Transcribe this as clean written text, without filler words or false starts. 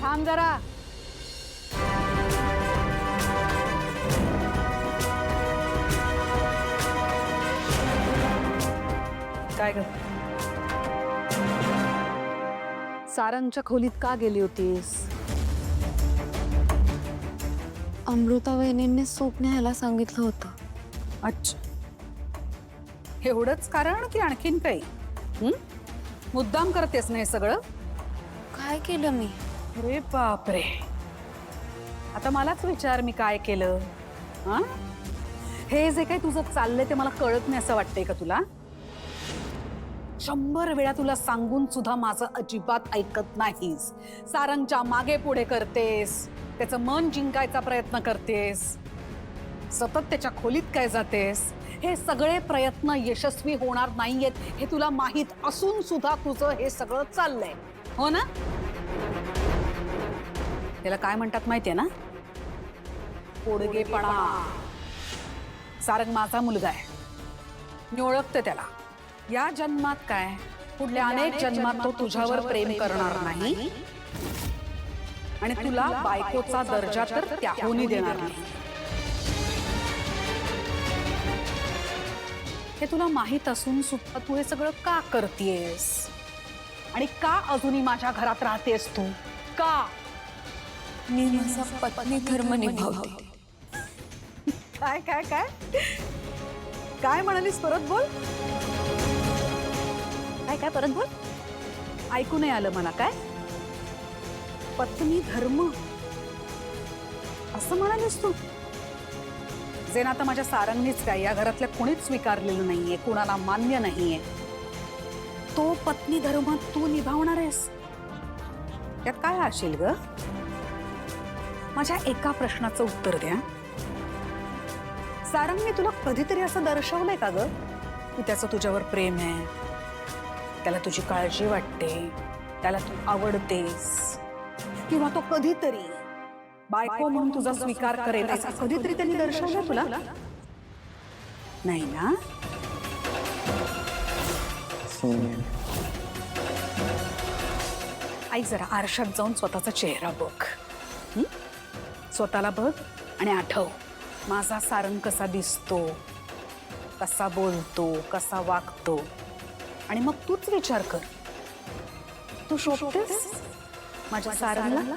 थांब जरा. काय ग? सारंगच्या खोलीत का गेली होतीस? अमृता वहिनींनी सूप न्यायला सांगितलं होतं. अच्छा, एवढंच कारण की आणखीन काही? मुद्दाम करतेस ना हे सगळं? काय केलं मी? अरे बापरे, आता मलाच विचार मी काय केलं. हा, हे जे काही तुझं चाललंय ते मला कळत नाही असं वाटतंय का तुला? 100 वेळा तुला सांगून सुद्धा माझं अजिबात ऐकत नाहीस. सारंगच्या मागे पुढे करतेस, त्याचं मन जिंकायचा प्रयत्न करतेस, सतत त्याच्या खोलीत काय जातेस. हे सगळे प्रयत्न यशस्वी होणार नाहीयेत हे तुला माहित असून सुद्धा तुझं हे सगळं चाललंय, हो ना? त्याला काय म्हणतात माहितीये ना? पोडगेपणा. सारंग माझा मुलगा आहे, मी ओळखते त्याला. या जन्मात काय, पुढल्या अनेक जन्मात तो तुझ्यावर प्रेम करणार नाही आणि तुला बायकोचा दर्जा तर त्याहूनही देणार नाही. हे तुला माहित असून सुद्धा तू हे सगळं का करतेस? आणि का अजूनही माझ्या घरात राहतेस तू? का? मी माझा पत्नी धर्म निभावते. काय काय काय काय म्हणालीस? परत बोल. काय काय परत बोल? ऐकू नाही आलं मला. काय पत्नी धर्म असं म्हणालीस तू? जे ना आता माझ्या सारंगनीच काय, या घरातल्या कोणीच स्वीकारलेलं नाहीये, कुणाला मान्य नाहीये. तो पत्नी धर्म तू निभावणार आहेस? त्यात काय असेल ग? माझ्या एका प्रश्नाचं उत्तर द्या. सारंगने तुला कधीतरी असं दर्शवलंय का ग की त्याचं तुझ्यावर प्रेम आहे, त्याला तुझी काळजी वाटते, त्याला तू आवडतेस, किंवा तो कधीतरी बायको म्हणून तुझा स्वीकार करेल असं कधीतरी त्यांनी दर्शवलं तुला? नाही ना? ऐक जरा, आरशात जाऊन स्वतःचा चेहरा बघ. स्वतःला बघ आणि आठव, माझा सारंग कसा दिसतो, कसा बोलतो, कसा वागतो, आणि मग तूच विचार कर, तू शोभतेस माझ्या सारंगला?